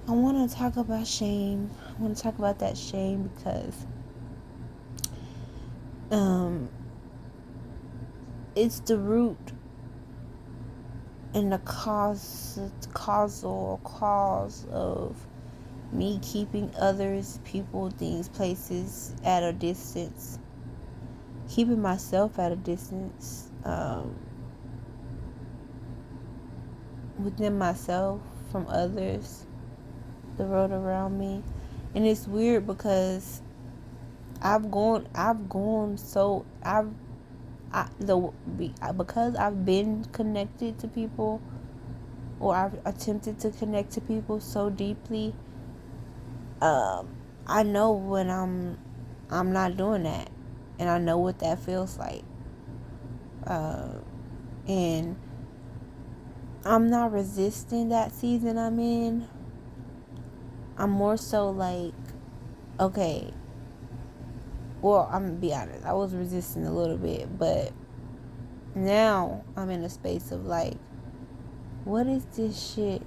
I want to talk about shame. I want to talk about that shame because um it's the root and the causal cause of me keeping others, people, things, places at a distance, keeping myself at a distance, within myself, from others, the world around me. And it's weird because because I've been connected to people, or I've attempted to connect to people so deeply. I know when I'm not doing that, and I know what that feels like. And I'm not resisting that season I'm in. I'm more so like, okay. Well, I'm gonna be honest. I was resisting a little bit, but now I'm in a space of like, what is this shit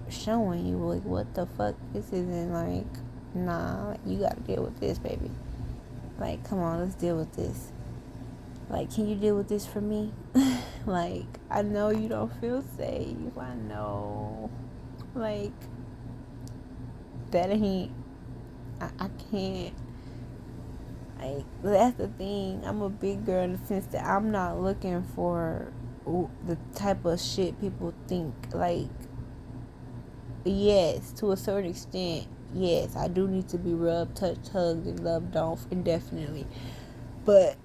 showing you? Like, what the fuck? This isn't like, nah, like, you gotta deal with this, baby. Like, come on, let's deal with this. Like, can you deal with this for me? Like, I know you don't feel safe. I know. Like, that ain't, I can't. Like, that's the thing. I'm a big girl in the sense that I'm not looking for the type of shit people think. Like, yes, to a certain extent, yes, I do need to be rubbed, touched, hugged, and loved on indefinitely. But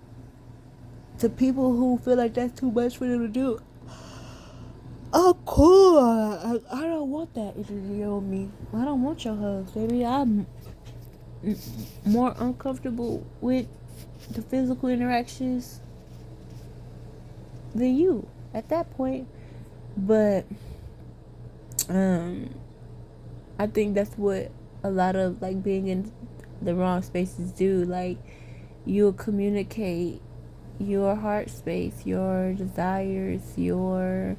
to people who feel like that's too much for them to do, oh, cool. I don't want that energy on me. I don't want your hugs, baby. I'm more uncomfortable with the physical interactions than you at that point. But I think that's what a lot of like being in the wrong spaces do. Like, you'll communicate your heart space, your desires, your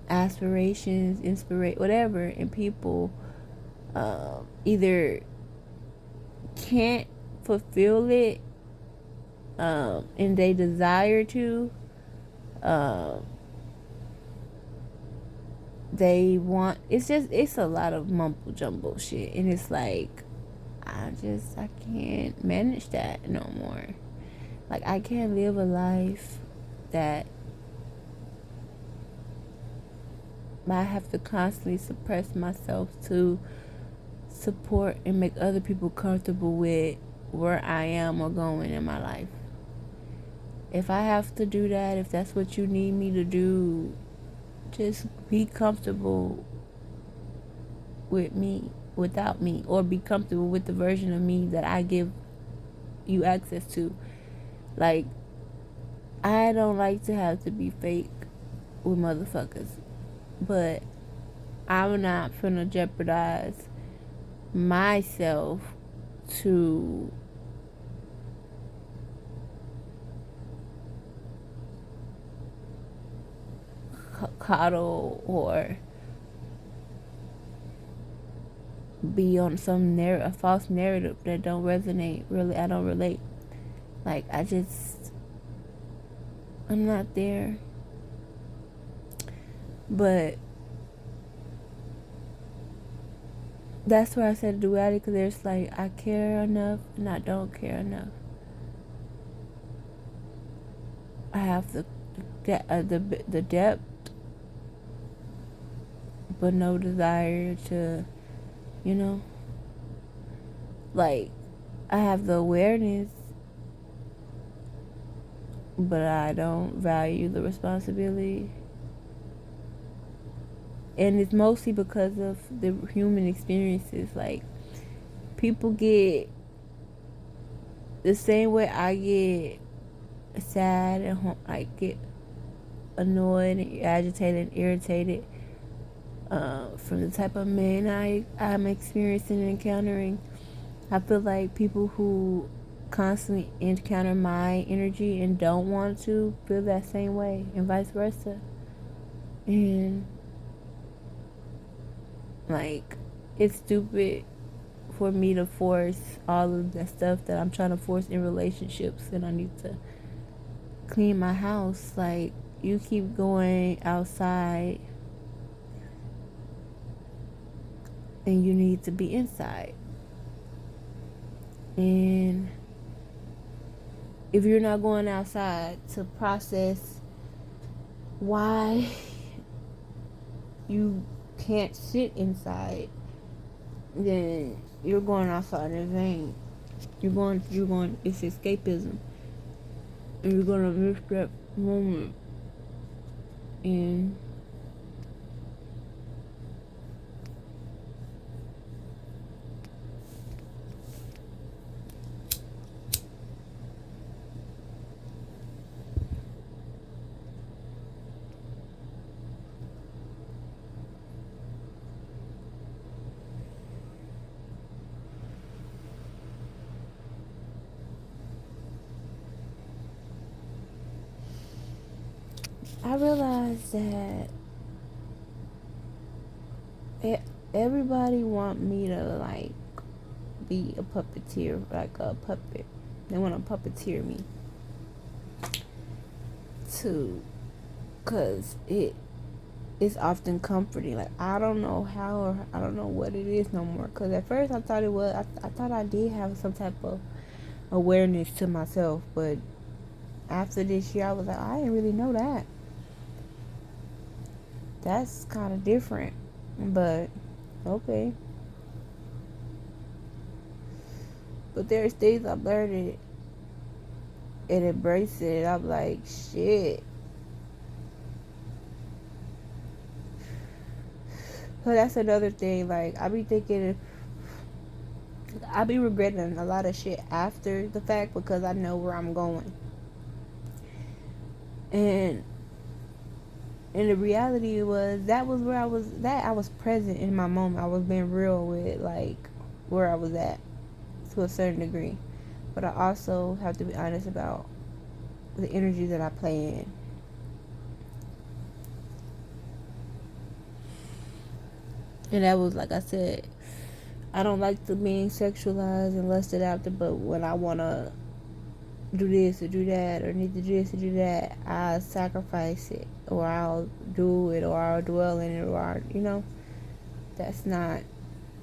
aspirations, inspiration, whatever, and people either can't fulfill it, and they desire to, they want, it's a lot of mumble jumble shit, and it's like, I can't manage that no more. Like, I can't live a life that I have to constantly suppress myself to support and make other people comfortable with where I am or going in my life. If I have to do that, if that's what you need me to do, just be comfortable with me without me, or be comfortable with the version of me that I give you access to. Like, I don't like to have to be fake with motherfuckers, but I'm not finna jeopardize myself to coddle or be on some a false narrative that don't resonate. Really, I don't relate. Like, I'm not there. But that's where I said duality, because there's like, I care enough and I don't care enough. I have the depth, but no desire to, you know, like, I have the awareness, but I don't value the responsibility. And it's mostly because of the human experiences. Like, people get the same way I get sad and I get annoyed and agitated and irritated from the type of men I'm experiencing and encountering. I feel like people who constantly encounter my energy and don't want to feel that same way, and vice versa. And Like, it's stupid for me to force all of the stuff that I'm trying to force in relationships, and I need to clean my house. Like, you keep going outside and you need to be inside. And if you're not going outside to process why you can't sit inside, then you're going outside in vain. You're going, it's escapism. And you're gonna miss that moment. And I realized that everybody want me to, like, be a puppeteer, like a puppet. They want to puppeteer me too, cause it's often comforting. Like, I don't know how, or I don't know what it is no more. Cause at first I thought it was. I thought I did have some type of awareness to myself, but after this year, I was like, I didn't really know that. That's kind of different, but okay. But there's things I've learned it and embraced it. And I'm like, shit. So that's another thing. Like, I be thinking, I be regretting a lot of shit after the fact because I know where I'm going. And the reality was that was where I was. That I was present in my moment. I was being real with, like, where I was at to a certain degree. But I also have to be honest about the energy that I play in. And that was, like I said, I don't like the being sexualized and lusted after, but when I want to do this or do that or need to do this or do that, I sacrifice it, or I'll do it, or I'll dwell in it, or that's not,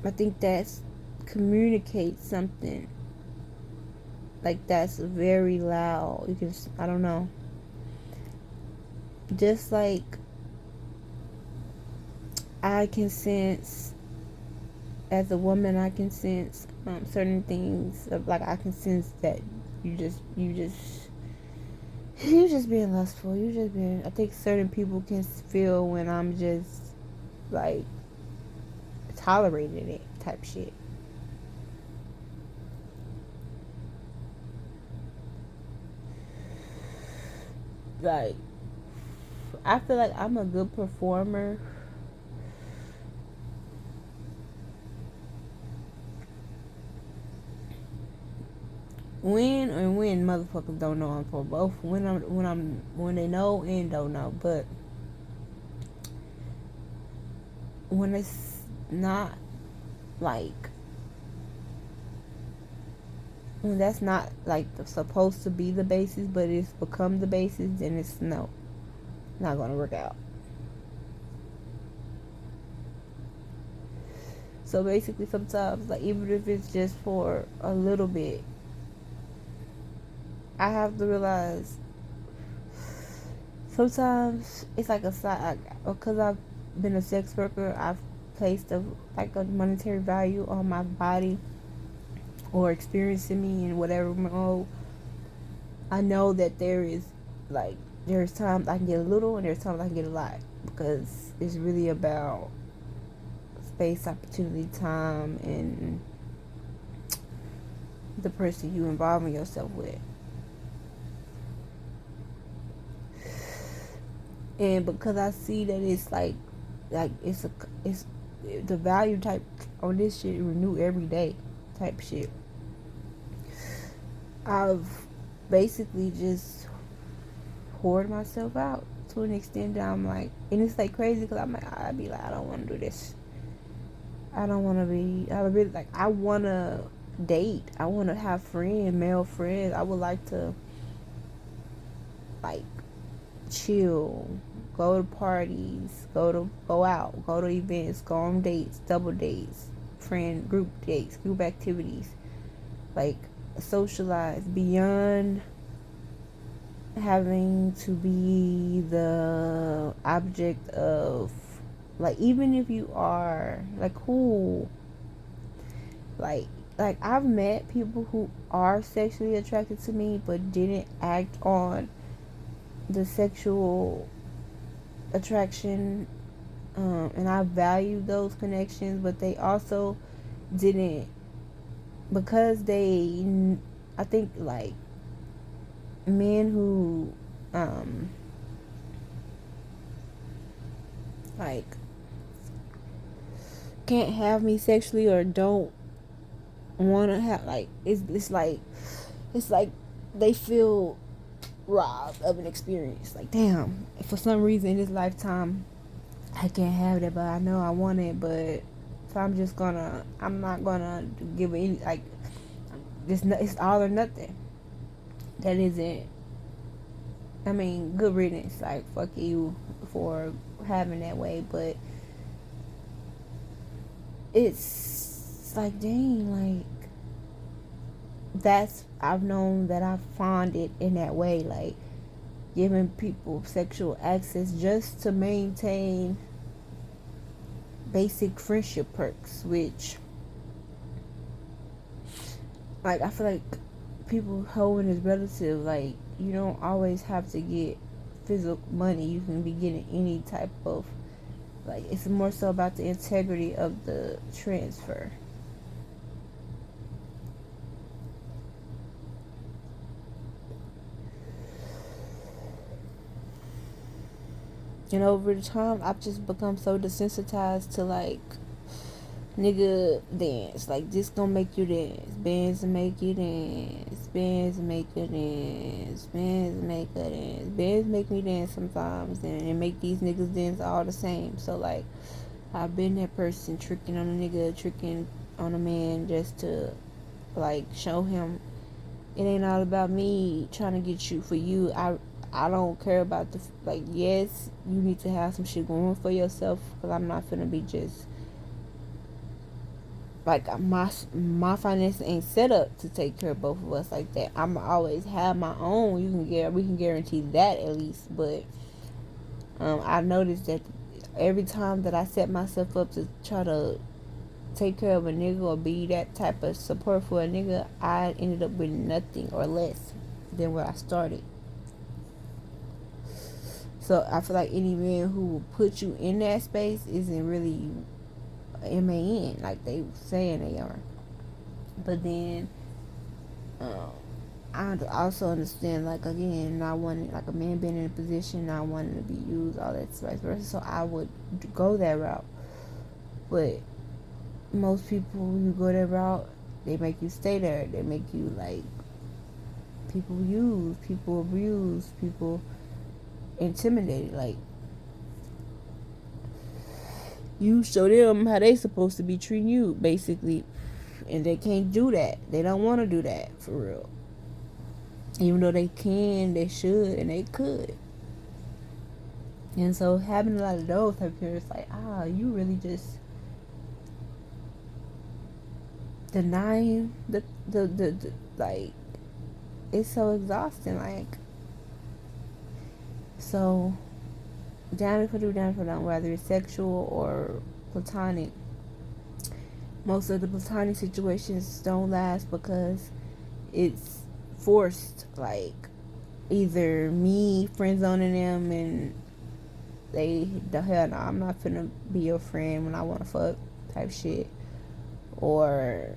I think that's communicates something. Like, that's very loud. You can, I don't know. Just like I can sense, as a woman, I can sense certain things. Like, I can sense that you just being lustful. You just being. I think certain people can feel when I'm just, like, tolerating it type shit. Like, I feel like I'm a good performer. When motherfuckers don't know I'm for both. When they know and don't know. But when it's not, like, when that's not, like, supposed to be the basis, but it's become the basis, then it's not gonna work out. So basically, sometimes, like, even if it's just for a little bit, I have to realize sometimes it's like a side, because I've been a sex worker. I've placed a monetary value on my body or experiencing me in whatever mode. I know that there's times I can get a little and there's times I can get a lot, because it's really about space, opportunity, time, and the person you involving yourself with. And because I see that it's like it's the value type on this shit renew every day type shit, I've basically just poured myself out to an extent that I'm like, and it's like crazy because I'd be like, I don't want to do this. I don't want to be. I really like. I want to date. I want to have friends, male friends. I would like to like chill, go to parties, go out, go to events, go on dates, double dates, friend group dates, group activities, like socialize beyond having to be the object of, like, even if you are like cool, like I've met people who are sexually attracted to me but didn't act on the sexual attraction, and I value those connections, but they also didn't, because they, I think, like, men who like can't have me sexually or don't want to have, like, it's like they feel robbed of an experience. Like, damn, for some reason in this lifetime I can't have that, but I know I want it. But so I'm not gonna give it any, like, it's all or nothing. That isn't, I mean, good riddance. Like, fuck you for having that way, but it's like, dang, like, that's, I've known that I found it in that way, like giving people sexual access just to maintain basic friendship perks, which, like, I feel like people holding is relative. Like, you don't always have to get physical money. You can be getting any type of, like, it's more so about the integrity of the transfer. And over the time, I've just become so desensitized to, like, nigga dance. Like, this gonna make you dance. Bands make you dance. Bands make you dance. Bands make you dance. Bands make me dance sometimes, and make these niggas dance all the same. So, like, I've been that person tricking on a nigga, tricking on a man just to, like, show him it ain't all about me trying to get you for you. I don't care about the, like, yes, you need to have some shit going for yourself, because I'm not finna be just, like, my finances ain't set up to take care of both of us like that. I'm always have my own. We can guarantee that at least. But I noticed that every time that I set myself up to try to take care of a nigga or be that type of support for a nigga, I ended up with nothing or less than where I started. So I feel like any man who will put you in that space isn't really MAN like they saying they are. But then I also understand, like, again, not wanting, like, a man being in a position, not wanting to be used, all that vice versa. So I would go that route. But most people, you go that route, they make you stay there. They make you, like, people use, people abuse, people intimidated. Like, you show them how they supposed to be treating you, basically, and they can't do that. They don't want to do that for real, even though they can, they should, and they could. And so having a lot of those type of parents, like, you really just denying the like, it's so exhausting. Like, so down if I do, down if I don't, whether it's sexual or platonic. Most of the platonic situations don't last because it's forced. Like, either me friend zoning them and the hell no, I'm not finna be your friend when I wanna fuck type shit. Or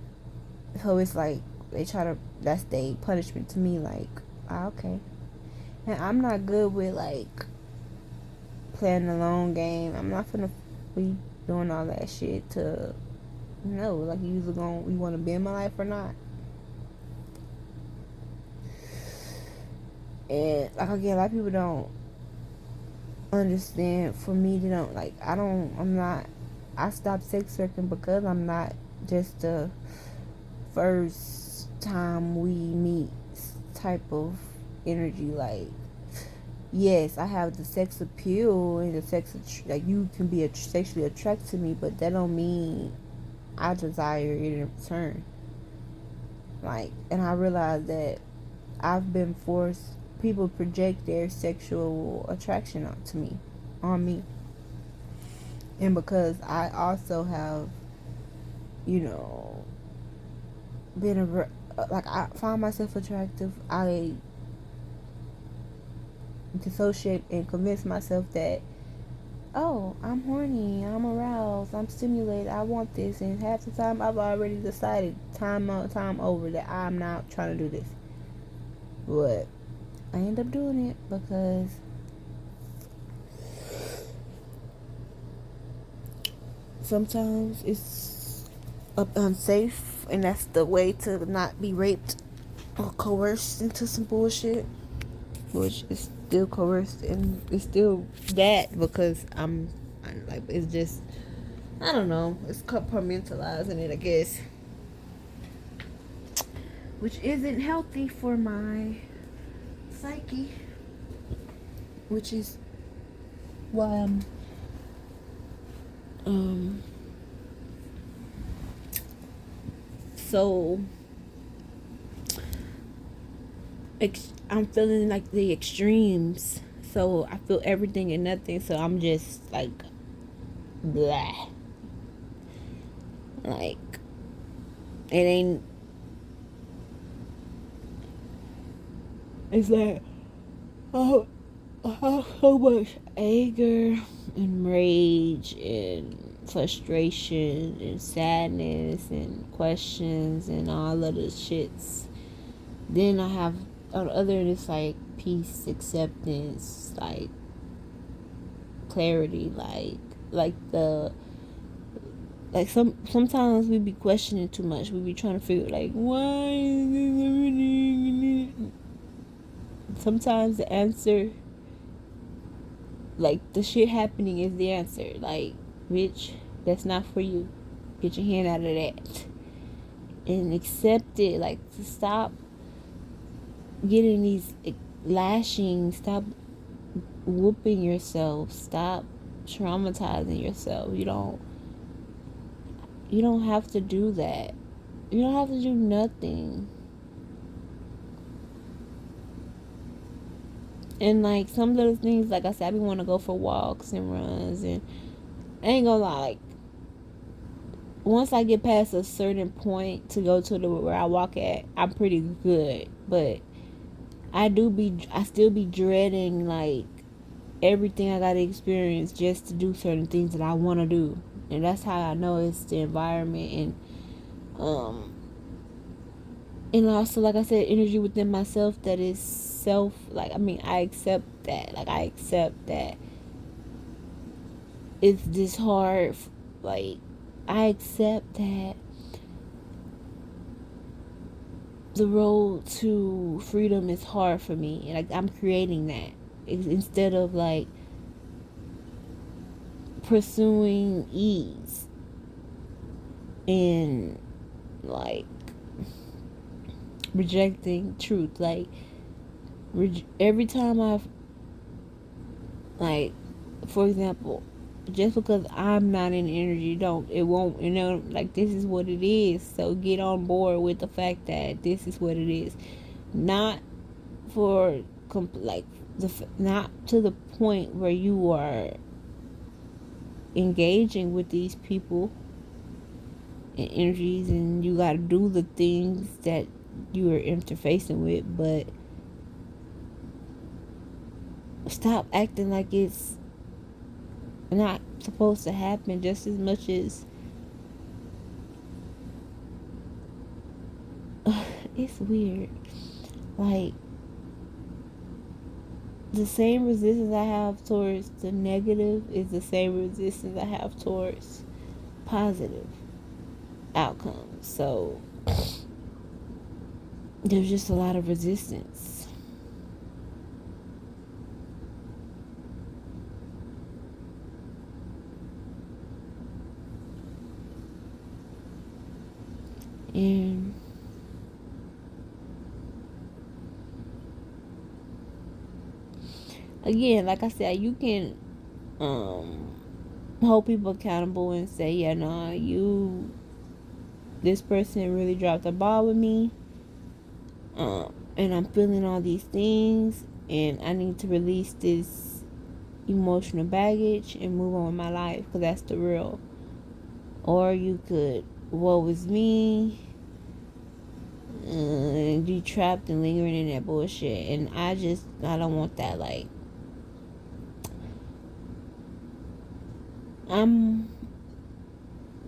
so it's like they try to, that's their punishment to me, like, okay. And I'm not good with, like, playing the long game. I'm not finna be doing all that shit to, like, you wanna be in my life or not. And, like, again, a lot of people don't understand. For me, they don't, like, I'm not I stopped sex working because I'm not just the first time we meet type of energy. Like, yes, I have the sex appeal and the like you can be sexually attracted to me, but that don't mean I desire it in return. Like, and I realized that I've been forced. People project their sexual attraction on me, and because I also have, you know, been like I find myself attractive, I dissociate and convince myself that, oh, I'm horny, I'm aroused, I'm stimulated, I want this, and half the time I've already decided time over that I'm not trying to do this. But I end up doing it because sometimes it's unsafe, and that's the way to not be raped or coerced into some bullshit, which is still coerced and it's still that because I'm like, it's just, I don't know, it's compartmentalizing it, I guess, which isn't healthy for my psyche, which is why I'm so I'm feeling like the extremes. So I feel everything and nothing. So I'm just like blah. Like it ain't. It's like so much anger and rage and frustration and sadness and questions and all of the shits. Then I have on the other end, it's like peace, acceptance, like clarity, like the like sometimes we be questioning too much. We be trying to figure like why is this happening? Sometimes the answer, like the shit happening, is the answer. Like, bitch, that's not for you. Get your hand out of that and accept it. Like, to stop getting these lashings. Stop whooping yourself. Stop traumatizing yourself. You don't have to do that. You don't have to do nothing. And like some little things, like I said, I be want to go for walks and runs, and I ain't gonna lie, like once I get past a certain point to go to the where I walk at, I'm pretty good. But I still be dreading like everything I gotta experience just to do certain things that I want to do, and that's how I know it's the environment and also, like I said, energy within myself that is self. Like, I mean, I accept that. Like, I accept that it's this hard. Like, I accept that the road to freedom is hard for me, and like I'm creating that instead of like pursuing ease and like rejecting truth. Like every time I've like, for example, just because I'm not in energy, it won't, like this is what it is. So get on board with the fact that this is what it is. Not for like not to the point where you are engaging with these people and energies, and you got to do the things that you are interfacing with, but stop acting like it's not supposed to happen just as much as it's weird. Like the same resistance I have towards the negative is the same resistance I have towards positive outcomes. So there's just a lot of resistance. And again, like I said, you can hold people accountable and say, yeah, nah, this person really dropped the ball with me, and I'm feeling all these things, and I need to release this emotional baggage and move on with my life, because that's the real. Or you could, woe is me, and be trapped and lingering in that bullshit. And I don't want that. Like, I'm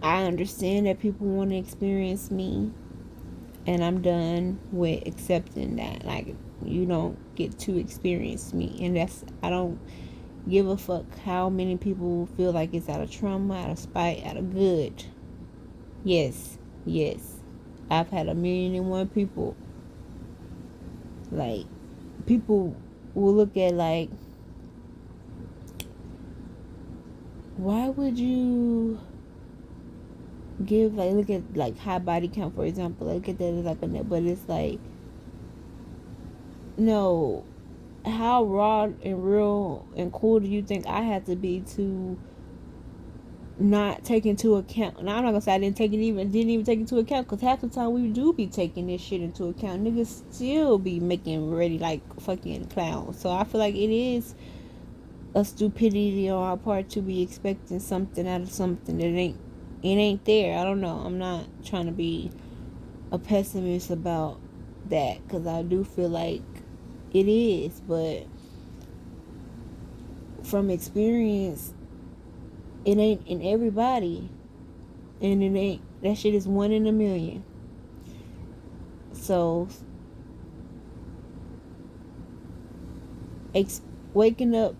I understand that people want to experience me, and I'm done with accepting that. Like, you don't get to experience me, and I don't give a fuck how many people feel like it's out of trauma, out of spite, out of good. Yes, yes, I've had 1,000,001 people. Like, people will look at, like, why would you give, like, look at, like, high body count, for example. Like, look at that as like a net, but it's like, no, how raw and real and cool do you think I had to be to not take into account? Now, I'm not gonna say I didn't even take into account, because half the time we do be taking this shit into account. Niggas still be making ready like fucking clowns. So I feel like it is a stupidity on our part to be expecting something out of something that ain't there. I don't know. I'm not trying to be a pessimist about that, because I do feel like it is, but from experience, it ain't in everybody, and it ain't, that shit is 1 in 1,000,000. So waking up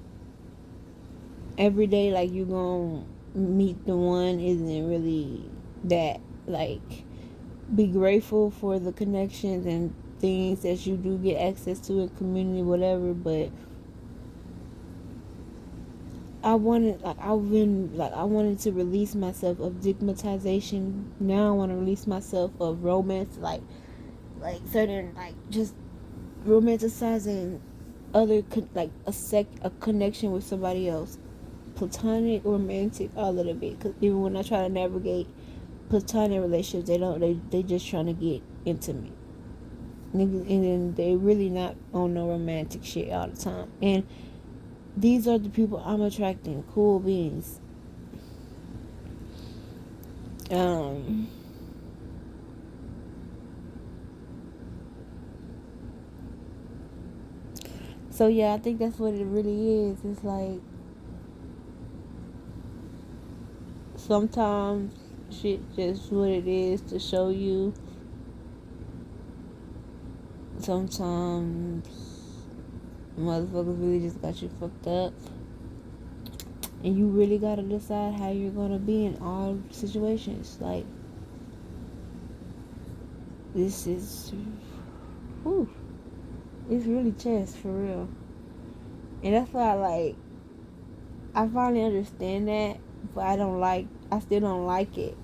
every day like you gonna meet the one isn't really that. Like, be grateful for the connections and things that you do get access to in community, whatever. But I wanted to release myself of stigmatization. Now I want to release myself of romance, like certain, like, just romanticizing other like a connection with somebody else, platonic, romantic, all of it. Because even when I try to navigate platonic relationships, they just trying to get intimate, and then they really not on no romantic shit all the time. And these are the people I'm attracting, cool beings. So yeah, I think that's what it really is. It's like, sometimes shit just what it is to show you. Sometimes motherfuckers really just got you fucked up, and you really gotta decide how you're gonna be in all situations. Like, this is, whew, it's really chess for real. And that's why, like, I finally understand that, but I still don't like it.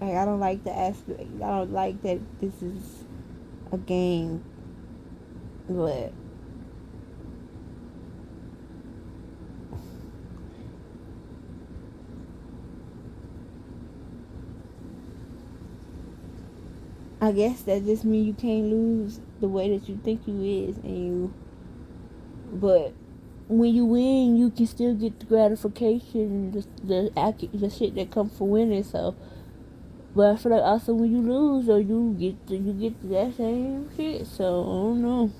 Like, I don't like the aspect. I don't like that this is a game, but I guess that just means you can't lose the way that you think you is, but when you win, you can still get the gratification, the shit that comes for winning. So, but I feel like also when you lose, or you get that same shit. So I don't know.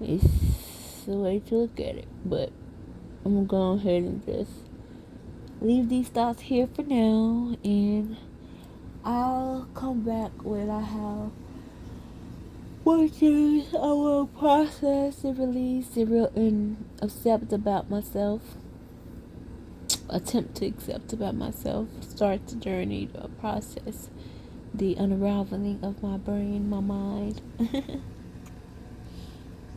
It's the way to look at it. But I'm gonna go ahead and just leave these thoughts here for now, and I'll come back when I have more things I will process and release and accept about myself. Attempt to accept about myself. Start the journey to process the unraveling of my brain, my mind.